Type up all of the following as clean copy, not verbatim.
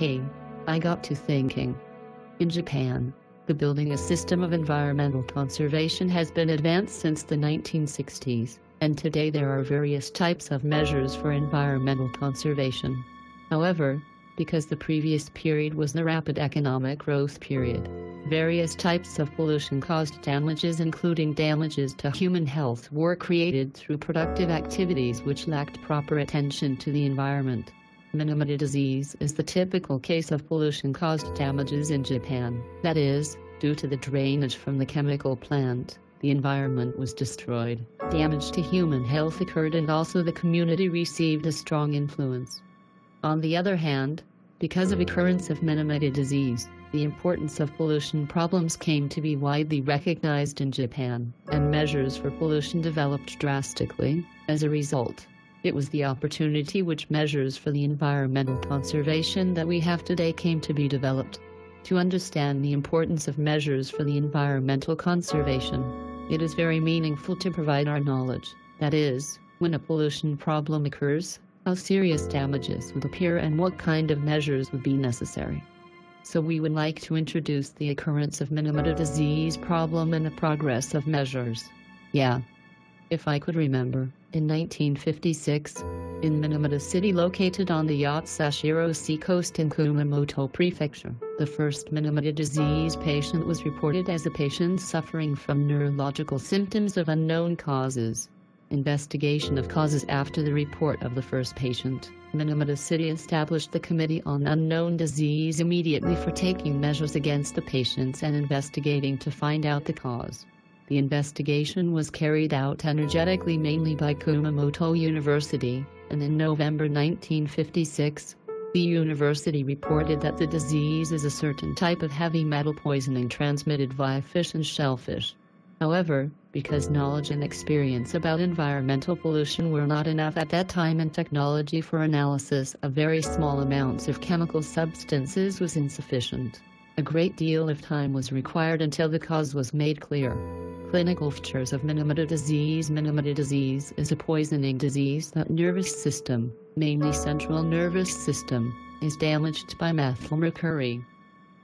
Hey, I got to thinking. In Japan, the building a system of environmental conservation has been advanced since the 1960s, and today there are various types of measures for environmental conservation. However, because the previous period was the rapid economic growth period, various types of pollution-caused damages including damages to human health were created through productive activities which lacked proper attention to the environment. Minamata disease is the typical case of pollution-caused damages in Japan. That is, due to the drainage from the chemical plant, the environment was destroyed. Damage to human health occurred and also the community received a strong influence. On the other hand, because of occurrence of Minamata disease, the importance of pollution problems came to be widely recognized in Japan, and measures for pollution developed drastically. As a result, it was the opportunity which measures for the environmental conservation that we have today came to be developed. To understand the importance of measures for the environmental conservation, it is very meaningful to provide our knowledge, that is, when a pollution problem occurs, how serious damages would appear and what kind of measures would be necessary. So we would like to introduce the occurrence of Minamata disease problem and the progress of measures. Yeah. If I could remember, in 1956, in Minamata City located on the Yatsashiro Sea coast in Kumamoto Prefecture, the first Minamata disease patient was reported as a patient suffering from neurological symptoms of unknown causes. Investigation of causes. After the report of the first patient, Minamata City established the Committee on Unknown Disease immediately for taking measures against the patients and investigating to find out the cause. The investigation was carried out energetically mainly by Kumamoto University, and in November 1956, the university reported that the disease is a certain type of heavy metal poisoning transmitted via fish and shellfish. However, because knowledge and experience about environmental pollution were not enough at that time and technology for analysis of very small amounts of chemical substances was insufficient, a great deal of time was required until the cause was made clear. Clinical features of Minamata disease. Minamata disease is a poisoning disease that nervous system, mainly central nervous system, is damaged by methylmercury.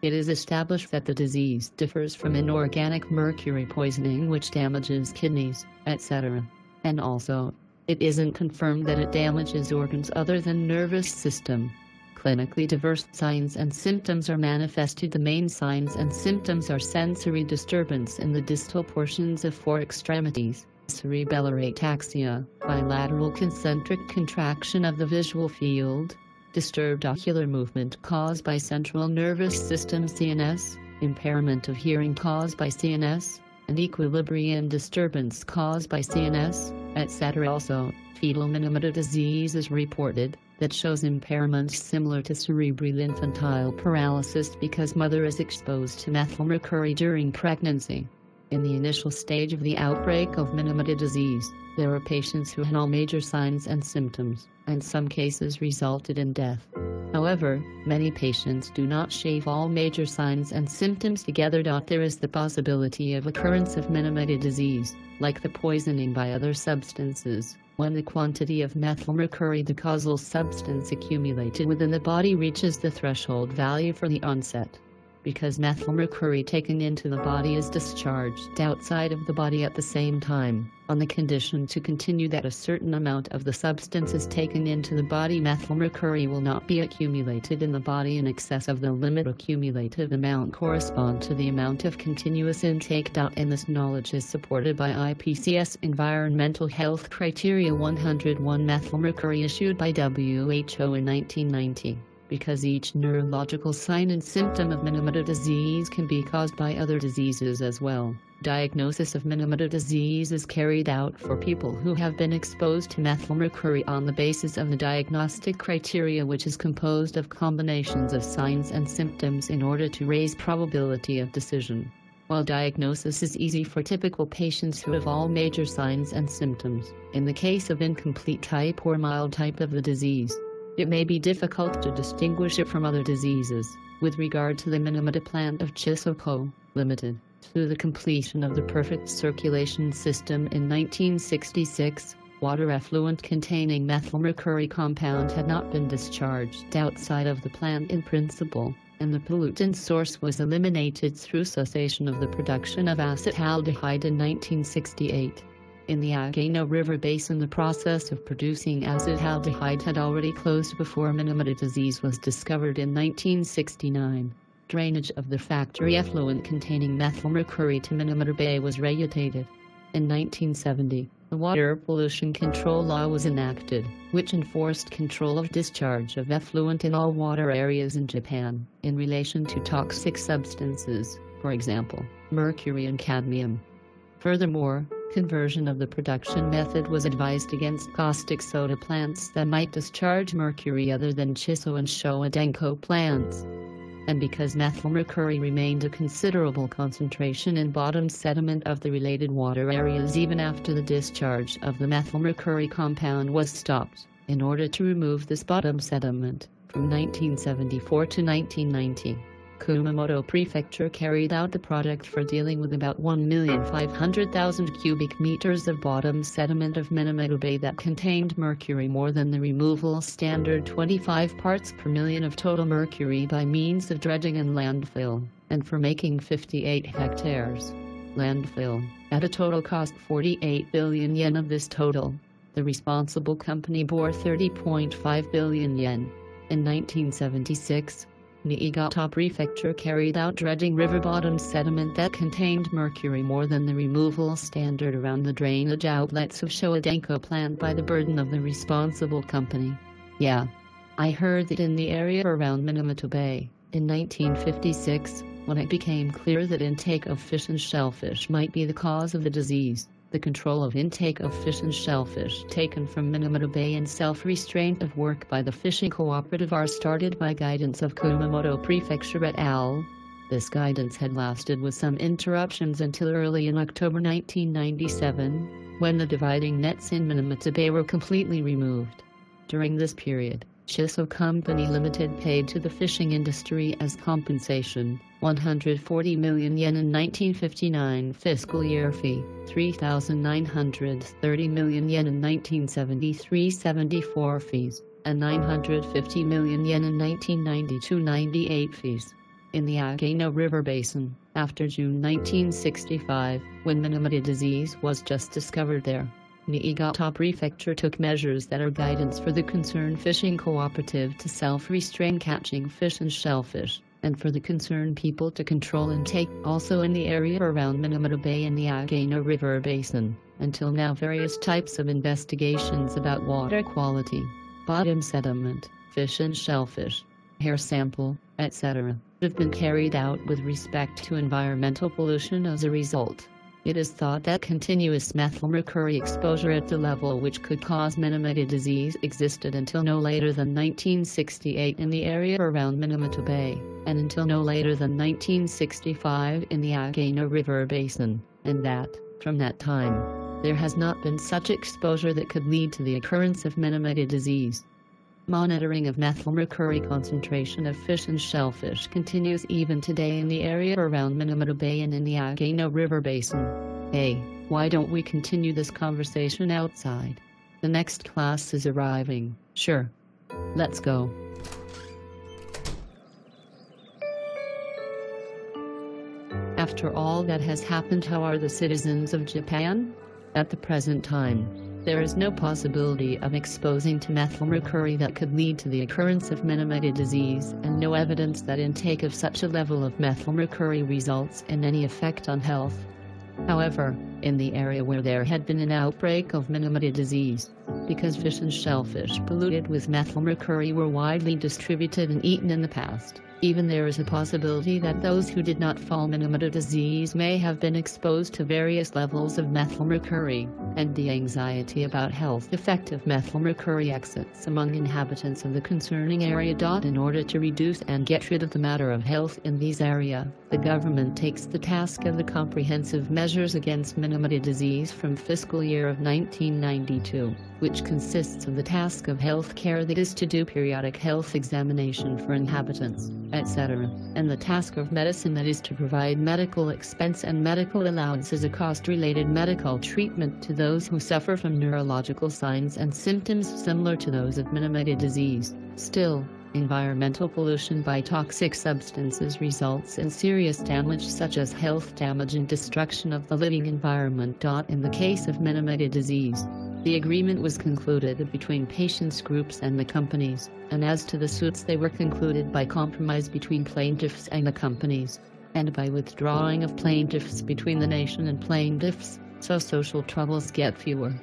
It is established that the disease differs from inorganic mercury poisoning which damages kidneys, etc. And also, it isn't confirmed that it damages organs other than nervous system. Clinically diverse signs and symptoms are manifested. The main signs and symptoms are sensory disturbance in the distal portions of four extremities, cerebellar ataxia, bilateral concentric contraction of the visual field, disturbed ocular movement caused by central nervous system CNS, impairment of hearing caused by CNS, and equilibrium disturbance caused by CNS, etc. Also, fetal Minamata disease is reported, that shows impairments similar to cerebral infantile paralysis because mother is exposed to methylmercury during pregnancy. In the initial stage of the outbreak of Minamata disease, there are patients who had all major signs and symptoms, and some cases resulted in death. However, many patients do not shave all major signs and symptoms together. There is the possibility of occurrence of Minamata disease, like the poisoning by other substances, when the quantity of methylmercury, the causal substance accumulated within the body, reaches the threshold value for the onset. Because methylmercury taken into the body is discharged outside of the body at the same time, on the condition to continue that a certain amount of the substance is taken into the body, methylmercury will not be accumulated in the body in excess of the limit. Accumulated amount correspond to the amount of continuous intake. And this knowledge is supported by IPCS Environmental Health Criteria 101 methylmercury issued by WHO in 1990. Because each neurological sign and symptom of Minamata disease can be caused by other diseases as well. Diagnosis of Minamata disease is carried out for people who have been exposed to methylmercury on the basis of the diagnostic criteria, which is composed of combinations of signs and symptoms in order to raise probability of decision. While diagnosis is easy for typical patients who have all major signs and symptoms, in the case of incomplete type or mild type of the disease, it may be difficult to distinguish it from other diseases. With regard to the Minamata plant of Chisoko, Limited, through the completion of the perfect circulation system in 1966, Water effluent containing methylmercury compound had not been discharged outside of the plant in principle, and the pollutant source was eliminated through cessation of the production of acetaldehyde in 1968. In the Agano River Basin, the process of producing acetaldehyde had already closed before Minamata disease was discovered in 1969. Drainage of the factory effluent containing methylmercury to Minamata Bay was regulated. In 1970, the Water Pollution Control Law was enacted, which enforced control of discharge of effluent in all water areas in Japan, in relation to toxic substances, for example, mercury and cadmium. Furthermore, conversion of the production method was advised against caustic soda plants that might discharge mercury other than Chiso and Showa Denko plants. And because methylmercury remained a considerable concentration in bottom sediment of the related water areas even after the discharge of the methylmercury compound was stopped, in order to remove this bottom sediment, from 1974 to 1990. Kumamoto Prefecture carried out the project for dealing with about 1,500,000 cubic meters of bottom sediment of Minamata Bay that contained mercury more than the removal standard 25 parts per million of total mercury by means of dredging and landfill, and for making 58 hectares. Landfill, at a total cost 48 billion yen of this total. The responsible company bore 30.5 billion yen. In 1976, Niigata Prefecture carried out dredging river bottom sediment that contained mercury more than the removal standard around the drainage outlets of Showa Denko plant by the burden of the responsible company. Yeah. I heard that in the area around Minamata Bay, in 1956, when it became clear that intake of fish and shellfish might be the cause of the disease, the control of intake of fish and shellfish taken from Minamata Bay and self-restraint of work by the fishing cooperative are started by guidance of Kumamoto Prefecture et al. This guidance had lasted with some interruptions until early in October 1997, when the dividing nets in Minamata Bay were completely removed. During this period, Chiso Company Limited paid to the fishing industry as compensation 140 million yen in 1959 fiscal year fee, 3,930 million yen in 1973-74 fees, and 950 million yen in 1992-98 fees. In the Agano River Basin, after June 1965, when Minamata disease was just discovered there, Niigata Prefecture took measures that are guidance for the concerned fishing cooperative to self-restrain catching fish and shellfish, and for the concerned people to control intake also in the area around Minamata Bay and the Agano River Basin. Until now, various types of investigations about water quality, bottom sediment, fish and shellfish, hair sample, etc., have been carried out with respect to environmental pollution as a result. It is thought that continuous methylmercury exposure at the level which could cause Minamata disease existed until no later than 1968 in the area around Minamata Bay, and until no later than 1965 in the Agano River Basin, and that, from that time, there has not been such exposure that could lead to the occurrence of Minamata disease. Monitoring of methylmercury concentration of fish and shellfish continues even today in the area around Minamata Bay and in the Agano River Basin. Hey, why don't we continue this conversation outside? The next class is arriving. Sure. Let's go. After all that has happened, how are the citizens of Japan? At the present time, there is no possibility of exposing to methylmercury that could lead to the occurrence of Minamata disease, and no evidence that intake of such a level of methylmercury results in any effect on health. However, in the area where there had been an outbreak of Minamata disease, because fish and shellfish polluted with methylmercury were widely distributed and eaten in the past, even there is a possibility that those who did not fall Minamata disease may have been exposed to various levels of methylmercury, and the anxiety about health effect of methylmercury exists among inhabitants of the concerning area. In order to reduce and get rid of the matter of health in these areas, the government takes the task of the comprehensive measures against Minamata Minamata disease from fiscal year of 1992, which consists of the task of health care, that is to do periodic health examination for inhabitants, etc., and the task of medicine, that is to provide medical expense and medical allowance as a cost-related medical treatment to those who suffer from neurological signs and symptoms similar to those of Minamata disease. Still, environmental pollution by toxic substances results in serious damage such as health damage and destruction of the living environment. In the case of Minamata disease, the agreement was concluded between patients groups and the companies, and as to the suits, they were concluded by compromise between plaintiffs and the companies, and by withdrawing of plaintiffs between the nation and plaintiffs, so social troubles get fewer.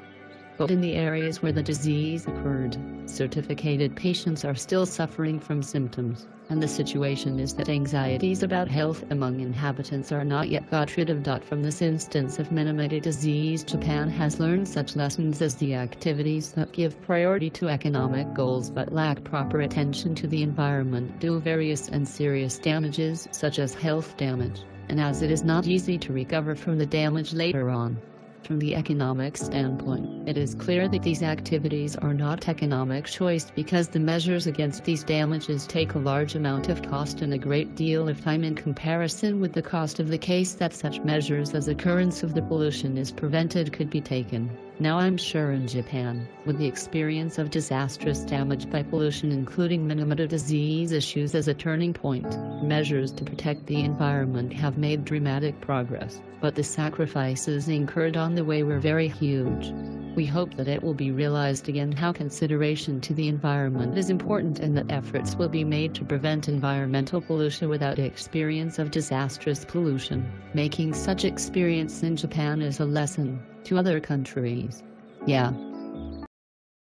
But in the areas where the disease occurred, certificated patients are still suffering from symptoms, and the situation is that anxieties about health among inhabitants are not yet got rid of. From this instance of Minamata disease, Japan has learned such lessons as the activities that give priority to economic goals but lack proper attention to the environment do various and serious damages such as health damage, and as it is not easy to recover from the damage later on. From the economic standpoint, it is clear that these activities are not economic choice because the measures against these damages take a large amount of cost and a great deal of time in comparison with the cost of the case that such measures as occurrence of the pollution is prevented could be taken. Now I'm sure in Japan, with the experience of disastrous damage by pollution including Minamata disease issues as a turning point, measures to protect the environment have made dramatic progress, but the sacrifices incurred on the way were very huge. We hope that it will be realized again how consideration to the environment is important and that efforts will be made to prevent environmental pollution without experience of disastrous pollution, making such experience in Japan as a lesson to other countries. Yeah.